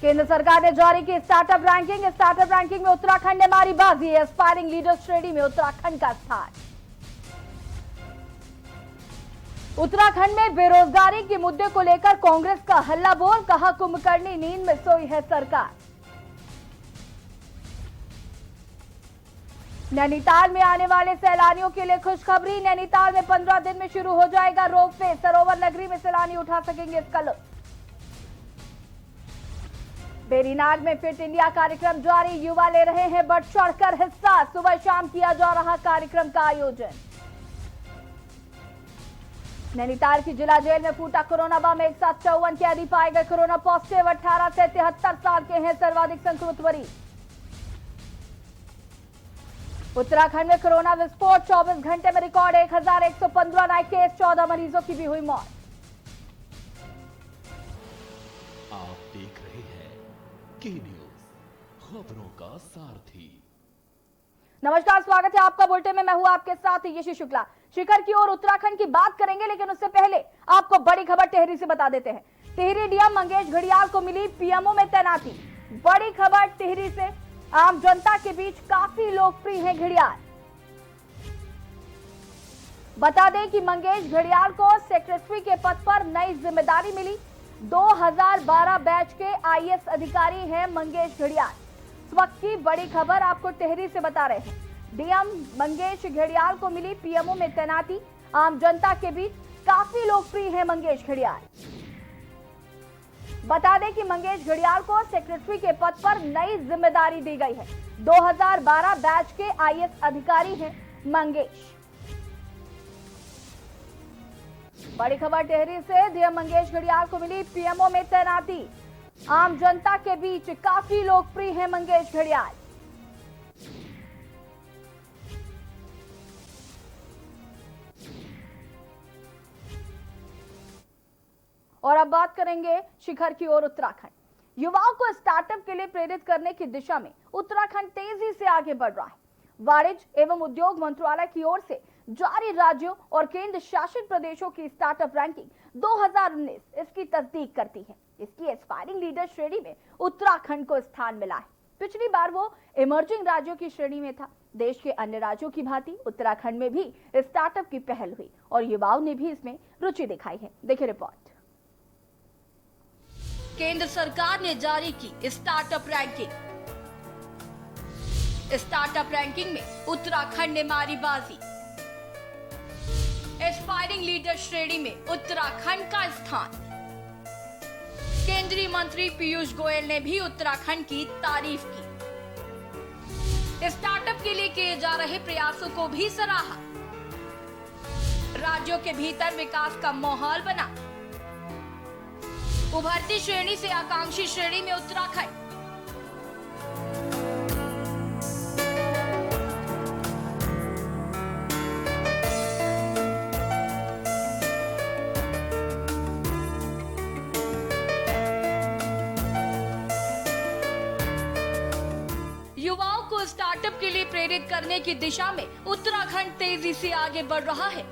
केंद्र सरकार ने जारी की स्टार्टअप रैंकिंग में उत्तराखंड ने मारी बाजी। एस्पायरिंग लीडर श्रेणी में उत्तराखंड का स्थान। उत्तराखंड में बेरोजगारी के मुद्दे को लेकर कांग्रेस का हल्ला बोल, कहा कुंभकर्णी नींद में सोई है सरकार। नैनीताल में आने वाले सैलानियों के लिए खुशखबरी। नैनीताल में 15 दिन में शुरू हो जाएगा रोपवे। सरोवर नगरी में सैलानी उठा सकेंगे इसका लुत्फ। बेरीनाग में फिट इंडिया कार्यक्रम जारी। युवा ले रहे हैं बढ़ चढ़कर हिस्सा। सुबह शाम किया जा रहा कार्यक्रम का आयोजन। नैनीताल की जिला जेल में फूटा कोरोना बम। एक साथ 54 कैदी पाए गए कोरोना पॉजिटिव। 18 से 73 साल के हैं सर्वाधिक संक्रमित मरीज। उत्तराखंड में कोरोना विस्फोट। 24 घंटे में रिकॉर्ड 1115 नए केस। 14 मरीजों की भी हुई मौत। आप देख रहे हैं के न्यूज, खबरों का सारथी। नमस्कार, स्वागत है आपका बुलेटिन में। मैं हूं आपके साथ यशी शुक्ला। शिखर की ओर उत्तराखंड की बात करेंगे, लेकिन उससे पहले आपको बड़ी खबर टिहरी से बता देते हैं। टिहरी डीएम मंगेश घड़ियाल को मिली पीएमओ में तैनाती। बड़ी खबर टिहरी से। आम जनता के बीच काफी लोकप्रिय हैं घड़ियाल। बता दें कि मंगेश घड़ियाल को सेक्रेटरी के पद पर नई जिम्मेदारी मिली। 2012 बैच के आईएएस अधिकारी हैं मंगेश घड़ियाल। इस वक्त की बड़ी खबर आपको टिहरी से बता रहे हैं। डीएम मंगेश घड़ियाल को मिली पीएमओ में तैनाती। आम जनता के बीच काफी लोकप्रिय हैं मंगेश घड़ियाल। बता दें कि मंगेश घड़ियाल को सेक्रेटरी के पद पर नई जिम्मेदारी दी गई है। 2012 बैच के आईएएस अधिकारी हैं मंगेश। बड़ी खबर टिहरी से। डीएम मंगेश घड़ियाल को मिली पीएमओ में तैनाती। आम जनता के बीच काफी लोकप्रिय हैं मंगेश घड़ियाल। और अब बात करेंगे शिखर की ओर उत्तराखंड। युवाओं को स्टार्टअप के लिए प्रेरित करने की दिशा में उत्तराखंड तेजी से आगे बढ़ रहा है। वाणिज्य एवं उद्योग मंत्रालय की ओर से जारी राज्यों और केंद्र शासित प्रदेशों की स्टार्टअप रैंकिंग 2019 इसकी तस्दीक करती है। इसकी एस्पायरिंग लीडर श्रेणी में उत्तराखंड को स्थान मिला है। पिछली बार वो इमर्जिंग राज्यों की श्रेणी में था। देश के अन्य राज्यों की भांति उत्तराखंड में भी स्टार्टअप की पहल हुई और युवाओं ने भी इसमें रुचि दिखाई है। देखिए रिपोर्ट। केंद्र सरकार ने जारी की स्टार्टअप रैंकिंग। स्टार्टअप रैंकिंग में उत्तराखंड ने मारी बाजी। एस्पायरिंग लीडर श्रेणी में उत्तराखंड का स्थान। केंद्रीय मंत्री पीयूष गोयल ने भी उत्तराखंड की तारीफ की। स्टार्टअप के लिए किए जा रहे प्रयासों को भी सराहा। राज्यों के भीतर विकास का माहौल बना। उभरती श्रेणी से आकांक्षी श्रेणी में उत्तराखंड। युवाओं को स्टार्टअप के लिए प्रेरित करने की दिशा में उत्तराखंड तेजी से आगे बढ़ रहा है।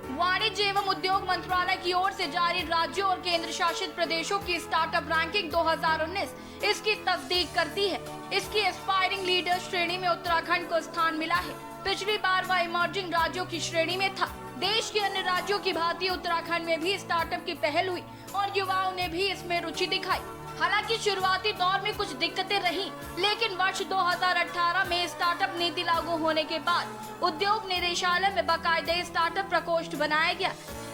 वाणिज्य एवं उद्योग मंत्रालय की ओर से जारी राज्यों और केंद्र शासित प्रदेशों की स्टार्टअप रैंकिंग 2019 इसकी तस्दीक करती है। इसकी एस्पायरिंग लीडर श्रेणी में उत्तराखंड को स्थान मिला है। पिछली बार वह इमर्जिंग राज्यों की श्रेणी में था। देश के अन्य राज्यों की भांति उत्तराखंड में भी स्टार्टअप की पहल हुई और युवाओं ने भी इसमें रुचि दिखाई। हालांकि शुरुआती दौर में कुछ दिक्कतें रहीं, लेकिन वर्ष 2018 में स्टार्टअप नीति लागू होने के बाद उद्योग निदेशालय में बाकायदे स्टार्टअप प्रकोष्ठ बनाया गया।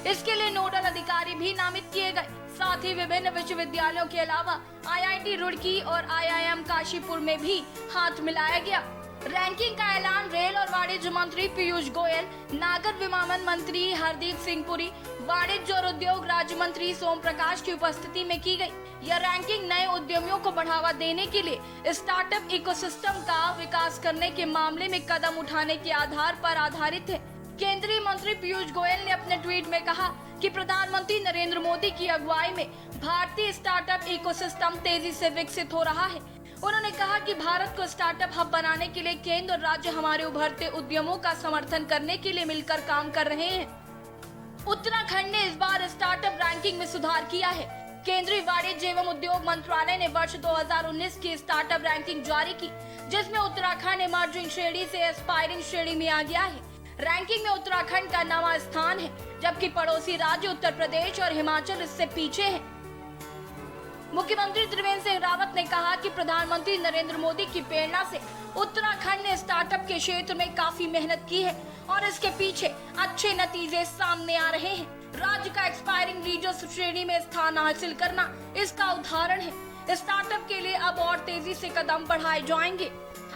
इसके लिए नोडल अधिकारी भी नामित किए गए। साथ ही विभिन्न विश्वविद्यालयों के अलावा आईआईटी रुड़की और आईआईएम काशीपुर में भी हाथ मिलाया गया। रैंकिंग का ऐलान रेल और वाणिज्य मंत्री पीयूष गोयल, नागर विमानन मंत्री हरदीप सिंह पुरी, वाणिज्य और उद्योग राज्य मंत्री सोम प्रकाश की उपस्थिति में की गई। यह रैंकिंग नए उद्यमियों को बढ़ावा देने के लिए स्टार्टअप इकोसिस्टम का विकास करने के मामले में कदम उठाने के आधार पर आधारित है। केंद्रीय मंत्री पीयूष गोयल ने अपने ट्वीट में कहा कि प्रधानमंत्री नरेंद्र मोदी की अगुवाई में भारतीय स्टार्टअप इकोसिस्टम तेजी से विकसित हो रहा है। उन्होंने कहा कि भारत को स्टार्टअप हब बनाने के लिए केंद्र और राज्य हमारे उभरते उद्यमों का समर्थन करने के लिए मिलकर काम कर रहे हैं। उत्तराखंड ने इस बार स्टार्टअप रैंकिंग में सुधार किया है। केंद्रीय वाणिज्य एवं उद्योग मंत्रालय ने वर्ष 2019 की स्टार्टअप रैंकिंग जारी की, जिसमें उत्तराखंड इमर्जिंग श्रेणी से एस्पायरिंग श्रेणी में आ गया है। रैंकिंग में उत्तराखंड का 9वां स्थान है, जबकि पड़ोसी राज्य उत्तर प्रदेश और हिमाचल इससे पीछे हैं। मुख्यमंत्री त्रिवेंद्र सिंह रावत ने कहा कि प्रधानमंत्री नरेंद्र मोदी की प्रेरणा से उत्तराखंड ने स्टार्टअप के क्षेत्र में काफी मेहनत की है और इसके पीछे अच्छे नतीजे सामने आ रहे हैं। राज्य का एक्सपायरिंग लीडर्स श्रेणी में स्थान हासिल करना इसका उदाहरण है। स्टार्टअप के लिए अब और तेजी से कदम बढ़ाए जाएंगे।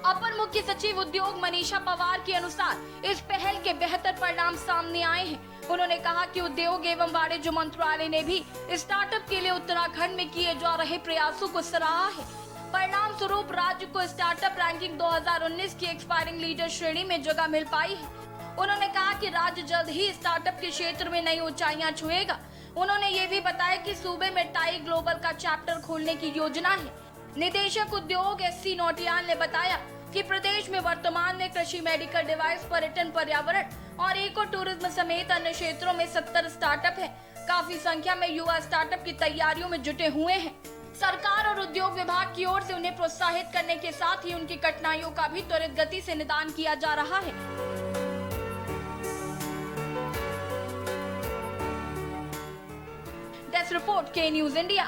अपर मुख्य सचिव उद्योग मनीषा पवार के अनुसार इस पहल के बेहतर परिणाम सामने आए हैं। उन्होंने कहा कि उद्योग एवं वाणिज्य मंत्रालय ने भी स्टार्टअप के लिए उत्तराखंड में किए जा रहे प्रयासों को सराहा है। परिणाम स्वरूप राज्य को स्टार्टअप रैंकिंग 2019 की एक्सपायरिंग लीडर श्रेणी में जगह मिल पाई है। उन्होंने कहा कि राज्य जल्द ही स्टार्टअप के क्षेत्र में नई ऊंचाइयां छुएगा। उन्होंने ये भी बताया कि सूबे में टाई ग्लोबल का चैप्टर खोलने की योजना है। निदेशक उद्योग SC नौटियाल ने बताया कि प्रदेश में वर्तमान में कृषि, मेडिकल डिवाइस, पर्यटन, पर्यावरण और इको टूरिज्म समेत अन्य क्षेत्रों में 70 स्टार्टअप है। काफी संख्या में युवा स्टार्टअप की तैयारियों में जुटे हुए हैं। सरकार और उद्योग विभाग की ओर से उन्हें प्रोत्साहित करने के साथ ही उनकी कठिनाइयों का भी त्वरित गति से निदान किया जा रहा है। डेस्क रिपोर्ट के न्यूज इंडिया।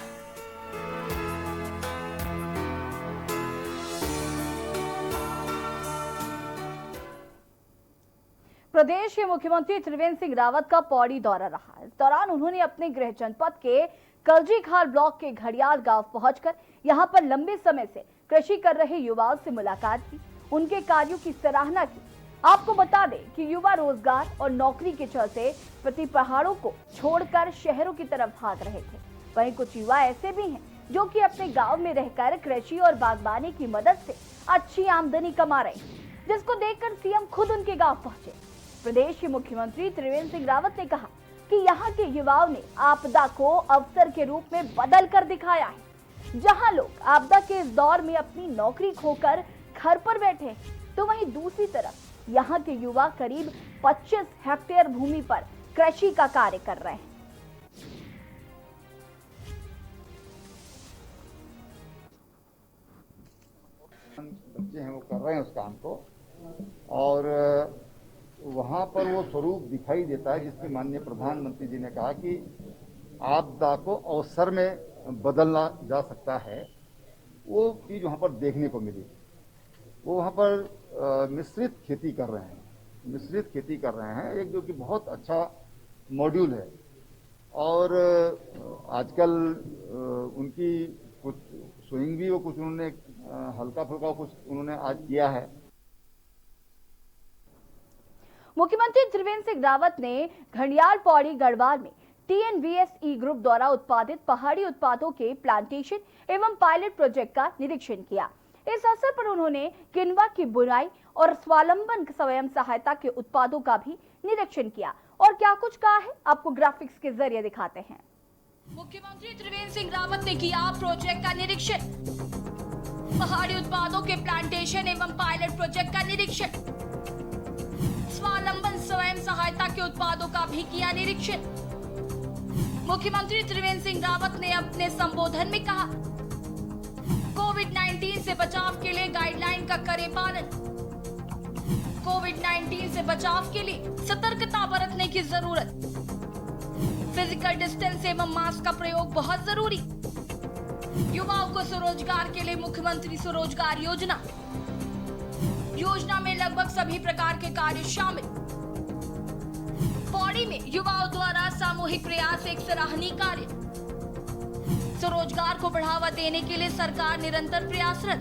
प्रदेश के मुख्यमंत्री त्रिवेंद्र सिंह रावत का पौड़ी दौरा रहा। इस दौरान उन्होंने अपने गृह जनपद के कलजीखाल ब्लॉक के घड़ियाल गांव पहुंचकर यहां पर लंबे समय से कृषि कर रहे युवाओं से मुलाकात की, उनके कार्यों की सराहना की। आपको बता दें कि युवा रोजगार और नौकरी के चलते प्रति पहाड़ों को छोड़कर शहरों की तरफ भाग रहे थे। वहीं कुछ युवा ऐसे भी हैं जो कि अपने गाँव में रहकर कृषि और बागवानी की मदद से अच्छी आमदनी कमा रहे हैं, जिसको देखकर सीएम खुद उनके गाँव पहुंचे। प्रदेश के मुख्यमंत्री त्रिवेंद्र सिंह रावत ने कहा कि यहाँ के युवाओं ने आपदा को अवसर के रूप में बदल कर दिखाया है। जहाँ लोग आपदा के इस दौर में अपनी नौकरी खोकर घर पर बैठे हैं, तो वहीं दूसरी तरफ यहाँ के युवा करीब 25 हेक्टेयर भूमि पर कृषि का कार्य कर रहे हैं। बच्चे हैं वो कर रहे हैं उस काम को, और वहाँ पर वो स्वरूप दिखाई देता है जिसकी माननीय प्रधानमंत्री जी ने कहा कि आपदा को अवसर में बदलना जा सकता है। वो चीज़ वहाँ पर देखने को मिली। वो वहाँ पर मिश्रित खेती कर रहे हैं, एक जो कि बहुत अच्छा मॉड्यूल है। और आजकल उनकी कुछ स्विंग भी वो कुछ उन्होंने हल्का फुल्का कुछ उन्होंने आज किया है। मुख्यमंत्री त्रिवेंद्र सिंह रावत ने घड़ियाल पौड़ी गढ़वाल में TNVSE ग्रुप द्वारा उत्पादित पहाड़ी उत्पादों के प्लांटेशन एवं पायलट प्रोजेक्ट का निरीक्षण किया। इस अवसर पर उन्होंने किनवा की बुनाई और स्वावलंबन स्वयं सहायता के उत्पादों का भी निरीक्षण किया। और क्या कुछ कहा है, आपको ग्राफिक्स के जरिए दिखाते हैं। मुख्यमंत्री त्रिवेंद्र सिंह रावत ने किया प्रोजेक्ट का निरीक्षण। पहाड़ी उत्पादों के प्लांटेशन एवं पायलट प्रोजेक्ट का निरीक्षण। स्वावलंबन स्वयं सहायता के उत्पादों का भी किया निरीक्षण। मुख्यमंत्री त्रिवेंद्र सिंह रावत ने अपने संबोधन में कहा, कोविड-19 से बचाव के लिए गाइडलाइन का करें पालन। कोविड-19 से बचाव के लिए सतर्कता बरतने की जरूरत। फिजिकल डिस्टेंस एवं मास्क का प्रयोग बहुत जरूरी। युवाओं को स्वरोजगार के लिए मुख्यमंत्री स्वरोजगार योजना में लगभग सभी प्रकार के कार्य शामिल। पौड़ी में युवाओं द्वारा सामूहिक प्रयास एक सराहनीय कार्य। स्वरोजगार को बढ़ावा देने के लिए सरकार निरंतर प्रयासरत।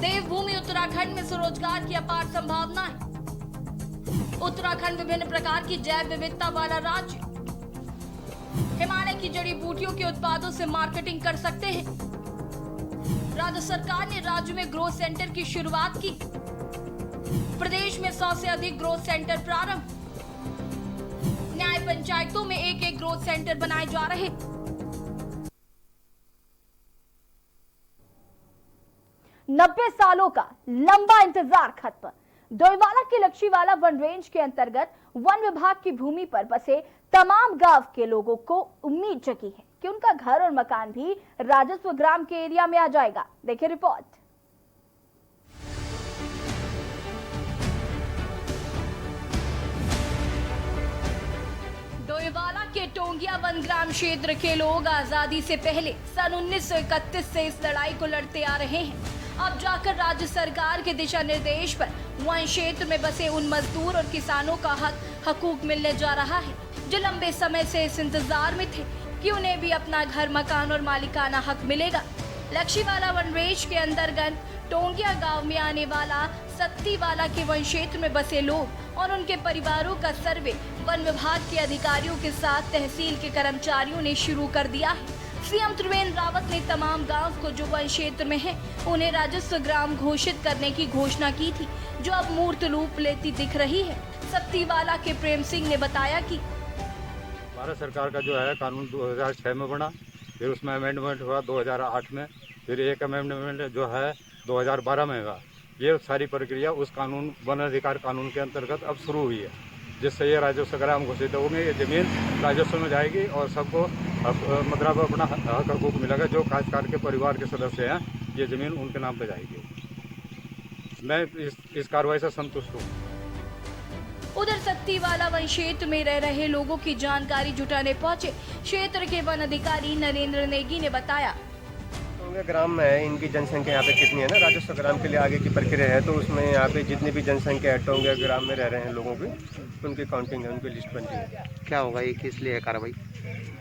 देवभूमि उत्तराखंड में स्वरोजगार की अपार संभावनाएं। उत्तराखंड विभिन्न प्रकार की जैव विविधता वाला राज्य। हिमालय की जड़ी बूटियों के उत्पादों से मार्केटिंग कर सकते हैं। राज्य सरकार ने राज्य में ग्रोथ सेंटर की शुरुआत की। प्रदेश में 100 से अधिक ग्रोथ सेंटर प्रारंभ। न्याय पंचायतों में एक ग्रोथ सेंटर बनाए जा रहे। 90 सालों का लंबा इंतजार खत्म। डोईवाला के लक्ष्मीवाला वन रेंज के अंतर्गत वन विभाग की भूमि पर बसे तमाम गांव के लोगों को उम्मीद जगी है कि उनका घर और मकान भी राजस्व ग्राम के एरिया में आ जाएगा। देखिए रिपोर्ट। डोईवाला के टोंगिया वन ग्राम क्षेत्र के लोग आजादी से पहले सन 1931 से इस लड़ाई को लड़ते आ रहे हैं। अब जाकर राज्य सरकार के दिशा निर्देश पर वन क्षेत्र में बसे उन मजदूर और किसानों का हकूक मिलने जा रहा है, जो लंबे समय से इस इंतजार में थे कि उन्हें भी अपना घर, मकान और मालिकाना हक मिलेगा। लक्षीवाला वन रेंज के अंतर्गत टोंगिया गांव में आने वाला सत्तीवाला के वन क्षेत्र में बसे लोग और उनके परिवारों का सर्वे वन विभाग के अधिकारियों के साथ तहसील के कर्मचारियों ने शुरू कर दिया है। सीएम त्रिवेंद्र रावत ने तमाम गांव को जो वन क्षेत्र में है उन्हें राजस्व ग्राम घोषित करने की घोषणा की थी, जो अब मूर्त रूप लेती दिख रही है। सत्तीवाला के प्रेम सिंह ने बताया कि भारत सरकार का जो है कानून 2006 में बना, फिर उसमें अमेंडमेंट हुआ 2008 में, फिर एक अमेंडमेंट जो है 2012 में हुआ। ये सारी प्रक्रिया उस कानून वन अधिकार कानून के अंतर्गत अब शुरू हुई है, जिससे ये राजस्व ग्राम घोषित होंगे। ये जमीन राजस्व में जाएगी और सबको मतलब अपना हक हकूक मिलेगा। जो काश्तकार के परिवार के सदस्य हैं, ये जमीन उनके नाम पे जाएगी। मैं इस कार्रवाई से संतुष्ट हूँ। उधर सत्तीवाला वन क्षेत्र में रह रहे लोगों की जानकारी जुटाने पहुंचे क्षेत्र के वन अधिकारी नरेंद्र नेगी ने बताया, टोंगिया ग्राम में है, इनकी जनसंख्या यहाँ पे कितनी है ना, राजस्व ग्राम के लिए आगे की प्रक्रिया है, तो उसमें यहाँ पे जितनी भी जनसंख्या है टोंगिया ग्राम में रह रहे हैं लोगों की, उनकी काउंटिंग है, उनकी लिस्ट बनती है। क्या होगा ये, किस लिए है कार्रवाई?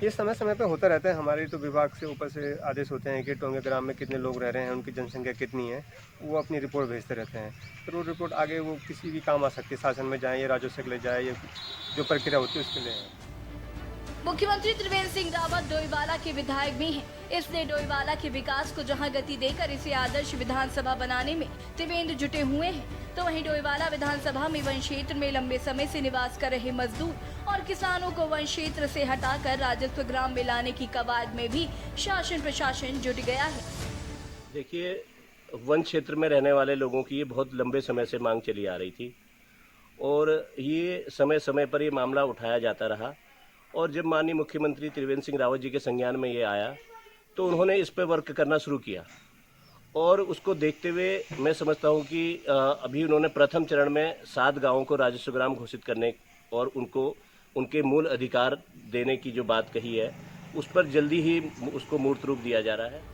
ये समय समय पे होता रहता है। हमारे तो विभाग से ऊपर से आदेश होते हैं कि टोंगिया ग्राम में कितने लोग रह रहे हैं, उनकी जनसंख्या कितनी है, वो अपनी रिपोर्ट भेजते रहते हैं। फिर वो रिपोर्ट आगे वो किसी भी काम आ सकती है, शासन में जाए या राजस्व के लिए जाए, या जो प्रक्रिया होती है उसके लिए। मुख्यमंत्री त्रिवेंद्र सिंह रावत डोईवाला के विधायक भी हैं, इसलिए डोईवाला के विकास को जहां गति देकर इसे आदर्श विधानसभा बनाने में त्रिवेंद्र जुटे हुए हैं, तो वहीं डोईवाला विधानसभा में वन क्षेत्र में लंबे समय से निवास कर रहे मजदूर और किसानों को वन क्षेत्र से हटाकर राजस्व ग्राम में लाने की कवायद में भी शासन प्रशासन जुट गया है। देखिए, वन क्षेत्र में रहने वाले लोगों की ये बहुत लंबे समय से मांग चली आ रही थी और ये समय समय पर ये मामला उठाया जाता रहा। और जब माननीय मुख्यमंत्री त्रिवेंद्र सिंह रावत जी के संज्ञान में ये आया तो उन्होंने इस पर वर्क करना शुरू किया और उसको देखते हुए मैं समझता हूँ कि अभी उन्होंने प्रथम चरण में 7 गांवों को राजस्व ग्राम घोषित करने और उनको उनके मूल अधिकार देने की जो बात कही है, उस पर जल्दी ही उसको मूर्त रूप दिया जा रहा है।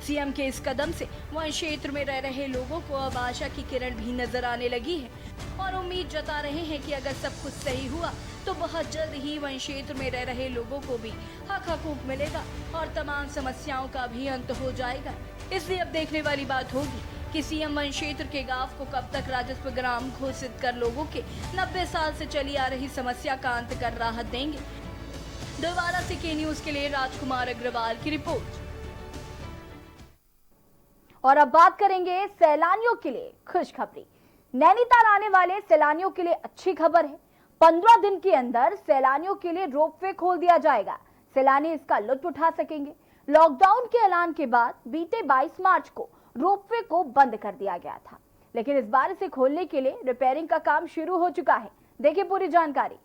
सीएम के इस कदम से वन क्षेत्र में रह रहे लोगों को अब आशा की किरण भी नजर आने लगी है और उम्मीद जता रहे हैं कि अगर सब कुछ सही हुआ तो बहुत जल्द ही वन क्षेत्र में रह रहे लोगों को भी हक हकूक मिलेगा और तमाम समस्याओं का भी अंत हो जाएगा। इसलिए अब देखने वाली बात होगी कि सीएम वन क्षेत्र के गांव को कब तक राजस्व ग्राम घोषित कर लोगों के 90 साल से चली आ रही समस्या का अंत कर राहत देंगे। डोईवाला से के न्यूज के लिए राजकुमार अग्रवाल की रिपोर्ट। और अब बात करेंगे सैलानियों के लिए खुशखबरी। नैनीताल आने वाले सैलानियों के लिए अच्छी खबर है। 15 दिन के अंदर सैलानियों के लिए रोपवे खोल दिया जाएगा। सैलानी इसका लुत्फ उठा सकेंगे। लॉकडाउन के ऐलान के बाद बीते 22 मार्च को रोपवे को बंद कर दिया गया था, लेकिन इस बार इसे खोलने के लिए रिपेयरिंग का काम शुरू हो चुका है। देखिए पूरी जानकारी।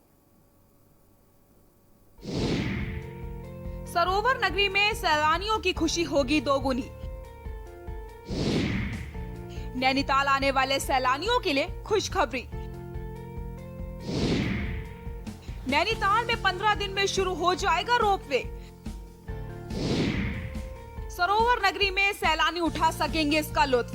सरोवर नगरी में सैलानियों की खुशी होगी दोगुनी। नैनीताल आने वाले सैलानियों के लिए खुशखबरी। नैनीताल में 15 दिन में शुरू हो जाएगा रोपवे। सरोवर नगरी में सैलानी उठा सकेंगे इसका लुत्फ।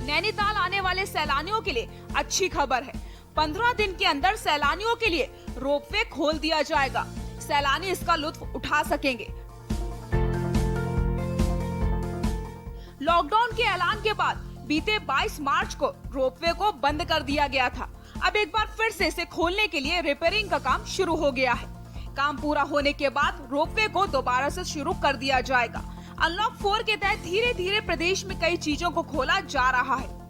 नैनीताल आने वाले सैलानियों के लिए अच्छी खबर है। 15 दिन के अंदर सैलानियों के लिए रोपवे खोल दिया जाएगा। सैलानी इसका लुत्फ उठा सकेंगे। लॉकडाउन के ऐलान के बाद बीते 22 मार्च को रोपवे को बंद कर दिया गया था। अब एक बार फिर से इसे खोलने के लिए रिपेयरिंग का काम शुरू हो गया है। काम पूरा होने के बाद रोपवे को दोबारा से शुरू कर दिया जाएगा। अनलॉक 4 के तहत धीरे धीरे प्रदेश में कई चीजों को खोला जा रहा है।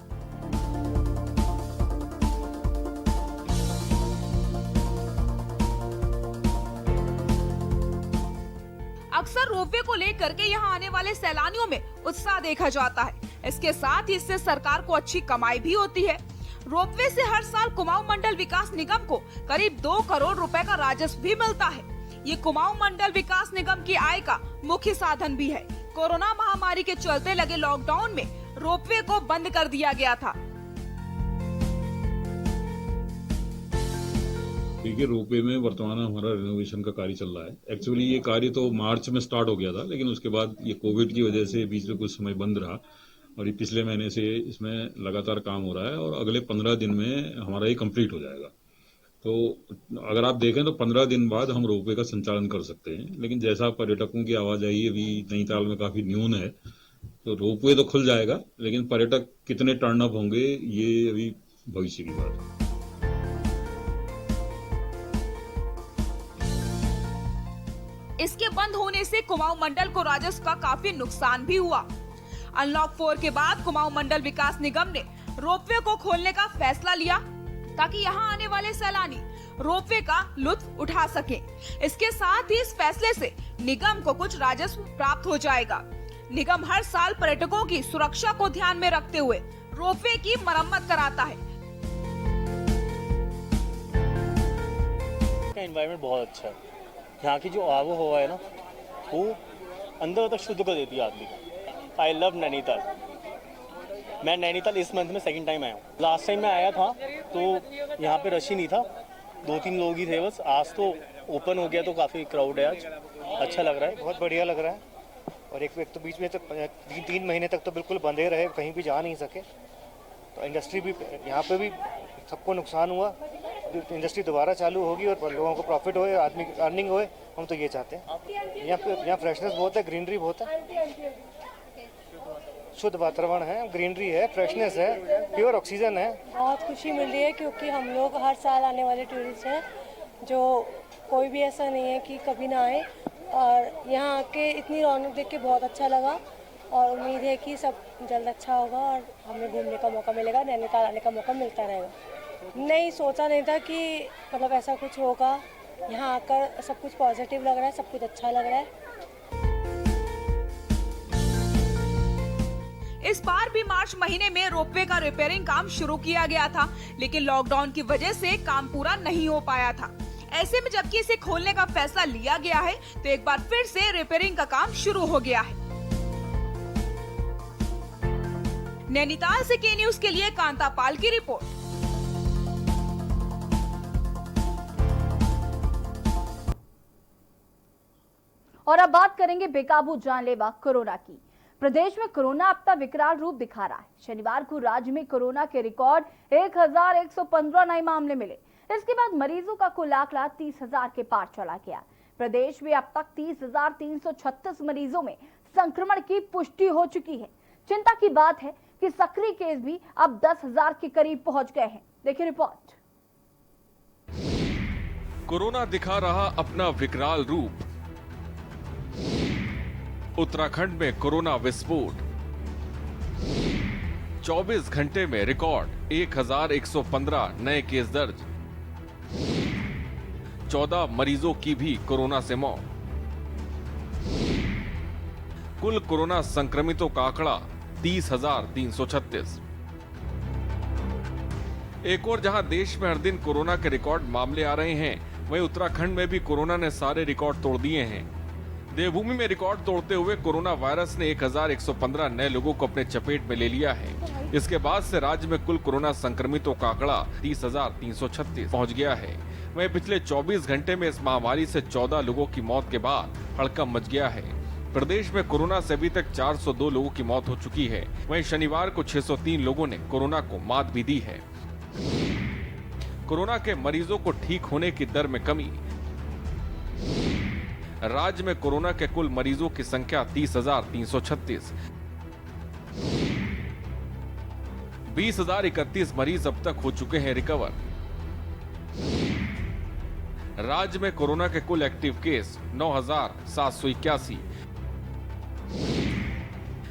अक्सर रोपवे को लेकर के यहाँ आने वाले सैलानियों में उत्साह देखा जाता है। इसके साथ ही इससे सरकार को अच्छी कमाई भी होती है। रोपवे से हर साल कुमाऊं मंडल विकास निगम को करीब 2 करोड़ रुपए का राजस्व भी मिलता है। ये कुमाऊं मंडल विकास निगम की आय का मुख्य साधन भी है। कोरोना महामारी के चलते लगे लॉकडाउन में रोपवे को बंद कर दिया गया था। देखिए, रोपवे में वर्तमान हमारा रिनोवेशन का कार्य चल रहा है। एक्चुअली ये कार्य तो मार्च में स्टार्ट हो गया था, लेकिन उसके बाद ये कोविड की वजह से बीच में कुछ समय बंद रहा और ये पिछले महीने से इसमें लगातार काम हो रहा है और अगले 15 दिन में हमारा ये कंप्लीट हो जाएगा। तो अगर आप देखें तो 15 दिन बाद हम रोपवे का संचालन कर सकते हैं, लेकिन जैसा पर्यटकों की आवाजाही अभी नैनीताल में काफी न्यून है, तो रोपवे तो खुल जाएगा, लेकिन पर्यटक कितने टर्न अप होंगे ये अभी भविष्य की बात है। इसके बंद होने से कुमाऊं मंडल को राजस्व का काफी नुकसान भी हुआ। अनलॉक 4 के बाद कुमाऊं मंडल विकास निगम ने रोपवे को खोलने का फैसला लिया ताकि यहां आने वाले सैलानी रोपवे का लुत्फ उठा सकें। इसके साथ ही इस फैसले से निगम को कुछ राजस्व प्राप्त हो जाएगा। निगम हर साल पर्यटकों की सुरक्षा को ध्यान में रखते हुए रोपवे की मरम्मत कराता है। एनवायरनमेंट बहुत अच्छा है। यहाँ की जो आबो हवा है ना, वो अंदर तक शुद्ध कर देती है आदमी को। I love Nainital. मैं नैनीताल इस मंथ में सेकंड टाइम आया हूँ। लास्ट टाइम मैं आया था तो यहाँ पे रश ही नहीं था, 2-3 लोग ही थे बस। आज तो ओपन हो गया तो काफ़ी क्राउड है आज। अच्छा लग रहा है, बहुत बढ़िया लग रहा है। और एक तो बीच में तो 3 महीने तक तो बिल्कुल बंदे रहे, कहीं भी जा नहीं सके। तो इंडस्ट्री भी यहाँ पे भी सबको नुकसान हुआ। इंडस्ट्री दोबारा चालू होगी और लोगों को प्रॉफिट होए, आदमी की अर्निंग होए, हम तो ये चाहते हैं। यहाँ फ्रेशनेस बहुत है, ग्रीनरी बहुत है, शुद्ध वातावरण है, ग्रीनरी है, फ्रेशनेस है, प्योर ऑक्सीजन है। बहुत खुशी मिल रही है क्योंकि हम लोग हर साल आने वाले टूरिस्ट हैं, जो कोई भी ऐसा नहीं है कि कभी ना आए। और यहाँ आके इतनी रौनक देख के बहुत अच्छा लगा और उम्मीद है कि सब जल्द अच्छा होगा और हमें घूमने का मौका मिलेगा, नैनीताल आने का मौका मिलता रहेगा। नहीं सोचा नहीं था कि मतलब ऐसा कुछ होगा। यहाँ आकर सब कुछ पॉजिटिव लग रहा है, सब कुछ अच्छा लग रहा है। इस बार भी मार्च महीने में रोपवे का रिपेयरिंग काम शुरू किया गया था, लेकिन लॉकडाउन की वजह से काम पूरा नहीं हो पाया था। ऐसे में जबकि इसे खोलने का फैसला लिया गया है, तो एक बार फिर से रिपेयरिंग का काम शुरू हो गया है। नैनीताल से के न्यूज के लिए कांता पाल की रिपोर्ट। और अब बात करेंगे बेकाबू जानलेवा कोरोना की। प्रदेश में कोरोना अब तक विकराल रूप दिखा रहा है। शनिवार को राज्य में कोरोना के रिकॉर्ड 1115 नए मामले मिले। इसके बाद मरीजों का कुल आंकड़ा 30,000 के पार चला गया। प्रदेश में अब तक 30,336 मरीजों में संक्रमण की पुष्टि हो चुकी है। चिंता की बात है कि सक्रिय केस भी अब 10,000 के करीब पहुंच गए हैं। देखिए रिपोर्ट। कोरोना दिखा रहा अपना विकराल रूप। उत्तराखंड में कोरोना विस्फोट। 24 घंटे में रिकॉर्ड 1115 नए केस दर्ज। 14 मरीजों की भी कोरोना से मौत। कुल कोरोना संक्रमितों का आंकड़ा 30,336। एक और जहां देश में हर दिन कोरोना के रिकॉर्ड मामले आ रहे हैं, वहीं उत्तराखंड में भी कोरोना ने सारे रिकॉर्ड तोड़ दिए हैं। देवभूमि में रिकॉर्ड तोड़ते हुए कोरोना वायरस ने 1115 नए लोगों को अपने चपेट में ले लिया है। इसके बाद से राज्य में कुल कोरोना संक्रमितों का आंकड़ा 30,336 पहुंच गया है। वहीं पिछले 24 घंटे में इस महामारी से 14 लोगों की मौत के बाद हड़कंप मच गया है। प्रदेश में कोरोना से अभी तक 402 लोगों की मौत हो चुकी है। वहीं शनिवार को 603 लोगों ने कोरोना को मात भी दी है। कोरोना के मरीजों को ठीक होने की दर में कमी। राज्य में कोरोना के कुल मरीजों की संख्या 30,336। 20,031 मरीज अब तक हो चुके हैं रिकवर। राज्य में कोरोना के कुल एक्टिव केस 9,781।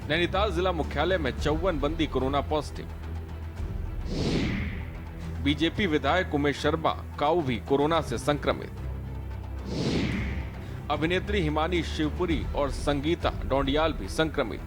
नैनीताल जिला मुख्यालय में 54 बंदी कोरोना पॉजिटिव। बीजेपी विधायक उमेश शर्मा काऊ भी कोरोना से संक्रमित। अभिनेत्री हिमानी शिवपुरी और संगीता डोंडियाल भी संक्रमित।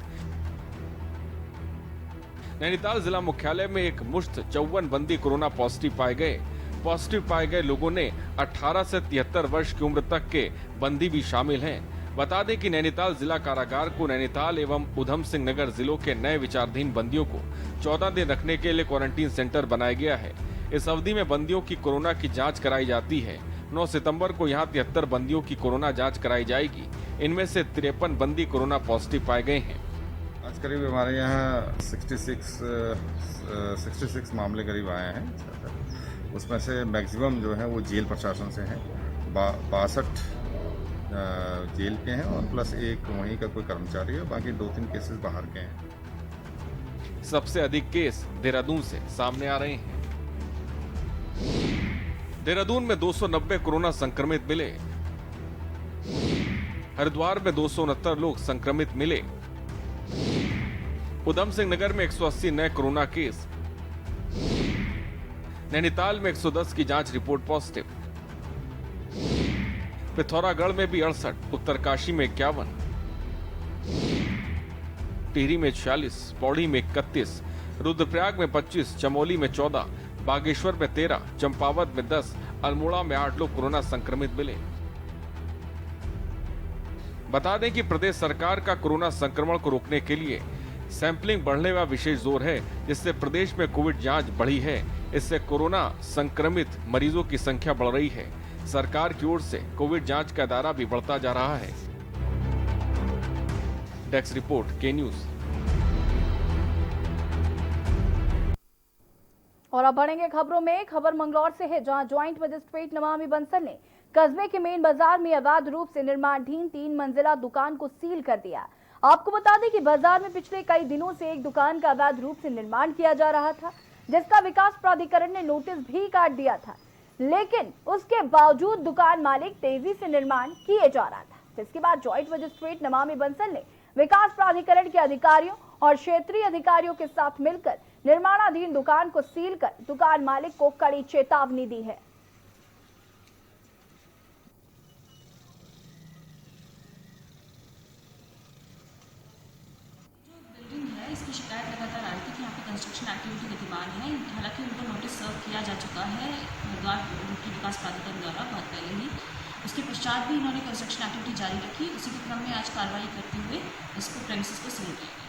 नैनीताल जिला मुख्यालय में एक मुश्त 54 बंदी कोरोना पॉजिटिव पाए गए। पॉजिटिव पाए गए लोगों ने 18 से 73 वर्ष की उम्र तक के बंदी भी शामिल हैं। बता दें कि नैनीताल जिला कारागार को नैनीताल एवं उधम सिंह नगर जिलों के नए विचाराधीन बंदियों को 14 दिन रखने के लिए क्वारंटीन सेंटर बनाया गया है। इस अवधि में बंदियों की कोरोना की जांच कराई जाती है। 9 सितंबर को यहां 73 बंदियों की कोरोना जांच कराई जाएगी। इनमें से 53 बंदी कोरोना पॉजिटिव पाए गए हैं। आज करीब हमारे यहाँ 66 मामले करीब आए हैं। उसमें से मैक्सिमम जो है वो जेल प्रशासन से हैं। 62 जेल के हैं और प्लस एक वहीं का कोई कर्मचारी है। बाकी 2-3 केसेस बाहर के हैं। सबसे अधिक केस देहरादून से सामने आ रहे हैं। देहरादून में 290 कोरोना संक्रमित मिले। हरिद्वार में 269 लोग संक्रमित मिले। उधम सिंह नगर में 180 नए कोरोना केस। नैनीताल में 110 की जांच रिपोर्ट पॉजिटिव। पिथौरागढ़ में भी 68, उत्तरकाशी में 51, टिहरी में 46, पौड़ी में 31, रुद्रप्रयाग में 25, चमोली में 14, बागेश्वर में 13, चंपावत में 10, अल्मोड़ा में 8 लोग कोरोना संक्रमित मिले। बता दें कि प्रदेश सरकार का कोरोना संक्रमण को रोकने के लिए सैंपलिंग बढ़ने का विशेष जोर है, जिससे प्रदेश में कोविड जांच बढ़ी है। इससे कोरोना संक्रमित मरीजों की संख्या बढ़ रही है। सरकार की ओर से कोविड जांच का दायरा भी बढ़ता जा रहा है। डेस्क रिपोर्ट, के न्यूज। और अब बढ़ेंगे खबरों में। खबर मंगलौर से है, जहां ज्वाइंट मजिस्ट्रेट नमामि बंसल ने कस्बे के मेन बाजार में अवैध रूप से निर्माणाधीन 3 मंजिला दुकान को सील कर दिया। आपको बता दें कि बाजार में पिछले कई दिनों से एक दुकान का अवैध रूप से निर्माण किया जा रहा था, जिसका विकास प्राधिकरण ने नोटिस भी काट दिया था, लेकिन उसके बावजूद दुकान मालिक तेजी से निर्माण किए जा रहा था। जिसके बाद ज्वाइंट मजिस्ट्रेट नमामि बंसल ने विकास प्राधिकरण के अधिकारियों और क्षेत्रीय अधिकारियों के साथ मिलकर निर्माणाधीन दुकान को सील कर दुकान मालिक को कड़ी चेतावनी दी है। इसकी शिकायत लगातार आ रही थी कि यहाँ पे कंस्ट्रक्शन एक्टिविटी गतिमान है। हालांकि उनको नोटिस सर्व किया जा चुका है हरिद्वार की विकास प्राधिकरण द्वारा बहुत पहले ही। उसके पश्चात भी इन्होंने कंस्ट्रक्शन एक्टिविटी जारी रखी। उसी के क्रम में आज कार्रवाई करते हुए इसको प्रेमिसेस को सील किया गया।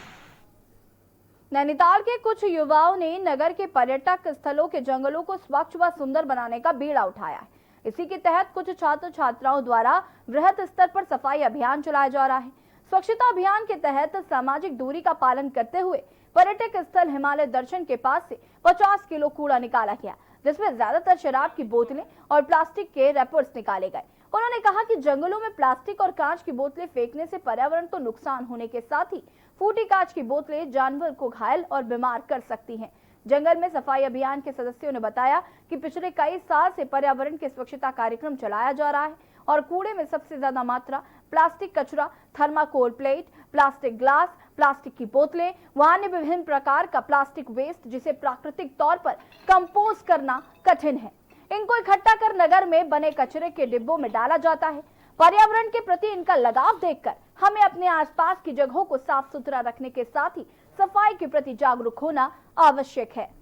नैनीताल के कुछ युवाओं ने नगर के पर्यटक स्थलों के जंगलों को स्वच्छ व सुंदर बनाने का बीड़ा उठाया है। इसी के तहत कुछ छात्र छात्राओं द्वारा वृहद स्तर पर सफाई अभियान चलाया जा रहा है। स्वच्छता अभियान के तहत सामाजिक दूरी का पालन करते हुए पर्यटक स्थल हिमालय दर्शन के पास से 50 किलो कूड़ा निकाला गया, जिसमें ज्यादातर शराब की बोतलें और प्लास्टिक के रैपर्स निकाले गए। उन्होंने कहा कि जंगलों में प्लास्टिक और कांच की बोतलें फेंकने से पर्यावरण तो नुकसान होने के साथ ही फूटी कांच की बोतलें जानवर को घायल और बीमार कर सकती हैं। जंगल में सफाई अभियान के सदस्यों ने बताया कि पिछले कई साल से पर्यावरण के स्वच्छता कार्यक्रम चलाया जा रहा है और कूड़े में सबसे ज्यादा मात्रा प्लास्टिक कचरा, thermocol plate, plastic glass, plastic की बोतलें व अन्य विभिन्न प्रकार का प्लास्टिक वेस्ट, जिसे प्राकृतिक तौर पर कंपोस्ट करना कठिन है। इनको इकट्ठा कर नगर में बने कचरे के डिब्बों में डाला जाता है। पर्यावरण के प्रति इनका लगाव देखकर हमें अपने आसपास की जगहों को साफ सुथरा रखने के साथ ही सफाई के प्रति जागरूक होना आवश्यक है।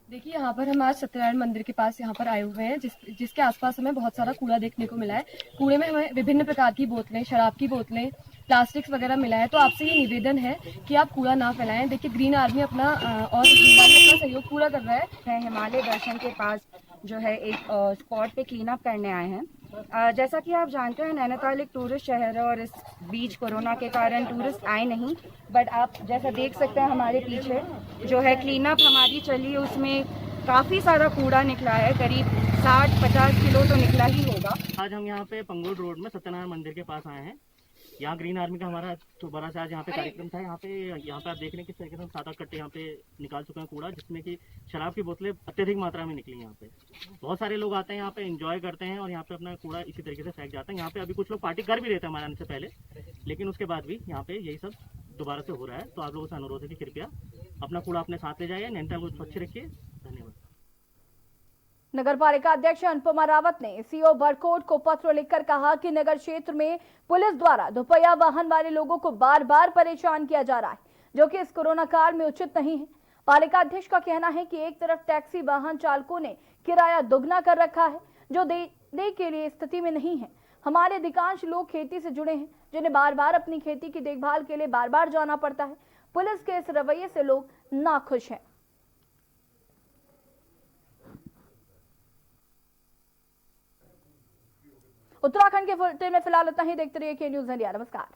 देखिए, यहाँ पर हम आज सत्यनारायण मंदिर के पास यहाँ पर आए हुए हैं, जिसके आसपास हमें बहुत सारा कूड़ा देखने को मिला है। कूड़े में हमें विभिन्न प्रकार की बोतलें, शराब की बोतलें, प्लास्टिक्स वगैरह मिला है। तो आपसे ये निवेदन है कि आप कूड़ा ना फैलाएं। देखिए, ग्रीन आर्मी अपना और अपना सहयोग पूरा कर रहा है। हिमालय दर्शन के पास जो है एक स्पॉट पे क्लीन अप करने आए हैं। जैसा कि आप जानते हैं, नैनीताल एक टूरिस्ट शहर है और इस बीच कोरोना के कारण टूरिस्ट आए नहीं, बट आप जैसा देख सकते हैं हमारे पीछे जो है क्लीन अप हमारी चली, उसमें काफ़ी सारा कूड़ा निकला है, करीब 60-50 किलो तो निकला ही होगा। आज हम यहाँ पे पंगोड़ रोड में सत्यनारायण मंदिर के पास आए हैं। यहाँ ग्रीन आर्मी का हमारा दोबारा से आज यहाँ पे कार्यक्रम था। यहाँ पे आप देख रहे हैं किस तरीके से हम 7-8 कट्टे यहाँ पे निकाल चुके हैं कूड़ा, जिसमें कि शराब की बोतलें अत्यधिक मात्रा में निकली। यहाँ पे बहुत सारे लोग आते हैं, यहाँ पे एंजॉय करते हैं और यहाँ पे अपना कूड़ा इसी तरीके से फेंक जाते हैं। यहाँ पे अभी कुछ लोग पार्टी कर भी देते हैं हमारे आने से पहले, लेकिन उसके बाद भी यहाँ पे यही सब दोबारा से हो रहा है। तो आप लोगों से अनुरोध है कि कृपया अपना कूड़ा अपने साथ ले जाइए, नैनीताल को स्वच्छ रखिए। धन्यवाद। नगर पालिका अध्यक्ष अनुपमा रावत ने सीओ बरकोट को पत्र लिखकर कहा कि नगर क्षेत्र में पुलिस द्वारा दोपहिया वाहन वाले लोगों को बार बार परेशान किया जा रहा है, जो कि इस कोरोना काल में उचित नहीं है। पालिका अध्यक्ष का कहना है कि एक तरफ टैक्सी वाहन चालकों ने किराया दुगना कर रखा है, जो दे के लिए स्थिति में नहीं है। हमारे अधिकांश लोग खेती से जुड़े हैं, जिन्हें बार बार अपनी खेती की देखभाल के लिए बार बार जाना पड़ता है। पुलिस के इस रवैये से लोग नाखुश हैं। उत्तराखंड के बुलेटिन में फिलहाल इतना ही। देखते रहिए के न्यूज़ इंडिया। नमस्कार।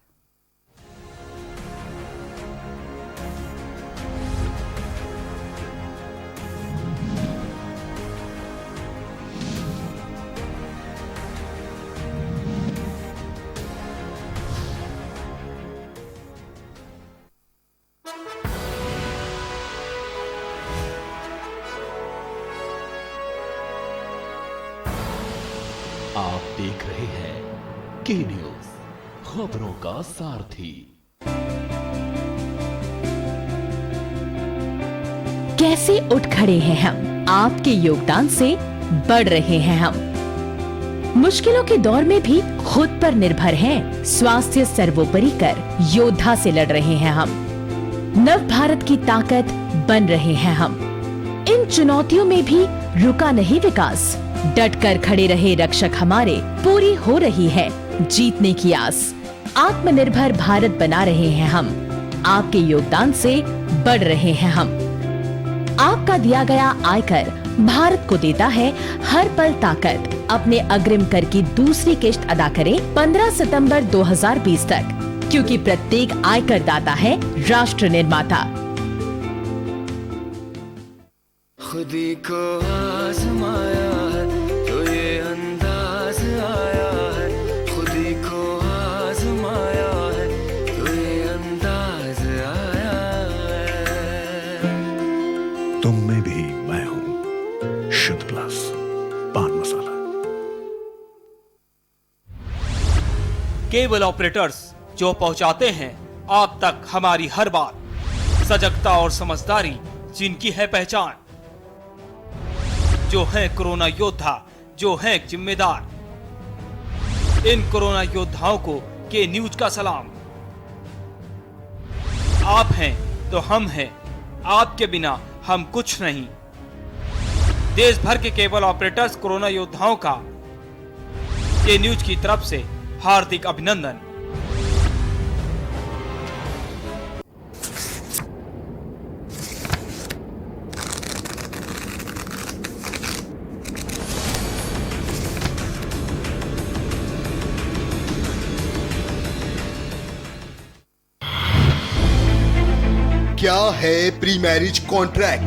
आप देख रहे हैं के न्यूज़, खबरों का सारथी। कैसे उठ खड़े हैं हम, आपके योगदान से बढ़ रहे हैं हम। मुश्किलों के दौर में भी खुद पर निर्भर हैं, स्वास्थ्य सर्वोपरि कर योद्धा से लड़ रहे हैं हम। नव भारत की ताकत बन रहे हैं हम। इन चुनौतियों में भी रुका नहीं विकास, डट कर खड़े रहे रक्षक हमारे, पूरी हो रही है जीतने की आस। आत्मनिर्भर भारत बना रहे हैं हम, आपके योगदान से बढ़ रहे हैं हम। आपका दिया गया आयकर भारत को देता है हर पल ताकत। अपने अग्रिम कर की दूसरी किश्त अदा करें 15 सितंबर 2020 तक, क्योंकि प्रत्येक आयकर दाता है राष्ट्र निर्माता। खुदी को आजमाया है तो ये अंदाज आया है, खुदी को आजमाया है तो ये अंदाज आया है। तुम में भी मैं हूं, शुद्ध प्लस पान मसाला। केबल ऑपरेटर्स जो पहुंचाते हैं आप तक हमारी हर बात, सजगता और समझदारी जिनकी है पहचान, जो है कोरोना योद्धा, जो है जिम्मेदार। इन कोरोना योद्धाओं को के न्यूज का सलाम। आप हैं तो हम हैं, आपके बिना हम कुछ नहीं। देश भर के केबल ऑपरेटर्स कोरोना योद्धाओं का के न्यूज की तरफ से हार्दिक अभिनंदन। क्या है प्री मैरिज कॉन्ट्रैक्ट?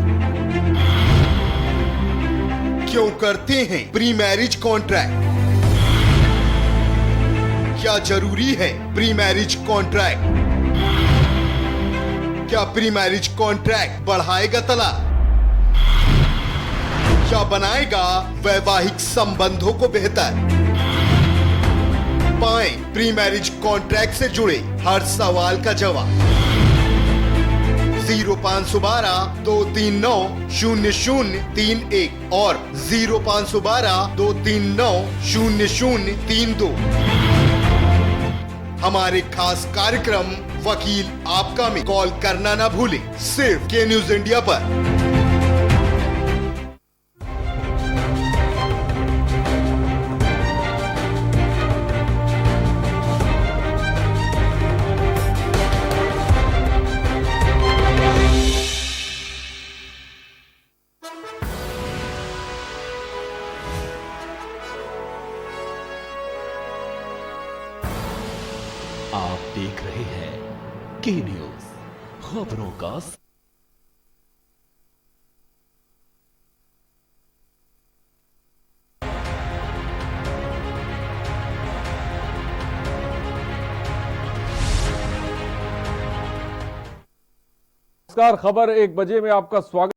क्यों करते हैं प्री मैरिज कॉन्ट्रैक्ट? क्या जरूरी है प्री मैरिज कॉन्ट्रैक्ट? क्या प्री मैरिज कॉन्ट्रैक्ट बढ़ाएगा तलाक? क्या बनाएगा वैवाहिक संबंधों को बेहतर? पाएं प्री मैरिज कॉन्ट्रैक्ट से जुड़े हर सवाल का जवाब। 0512-239-0031 और 0512-239-0032। हमारे खास कार्यक्रम वकील आपका में कॉल करना ना भूलें, सिर्फ के न्यूज इंडिया पर। आप देख रहे हैं के न्यूज, खबरों का नमस्कार, खबर 1 बजे में आपका स्वागत।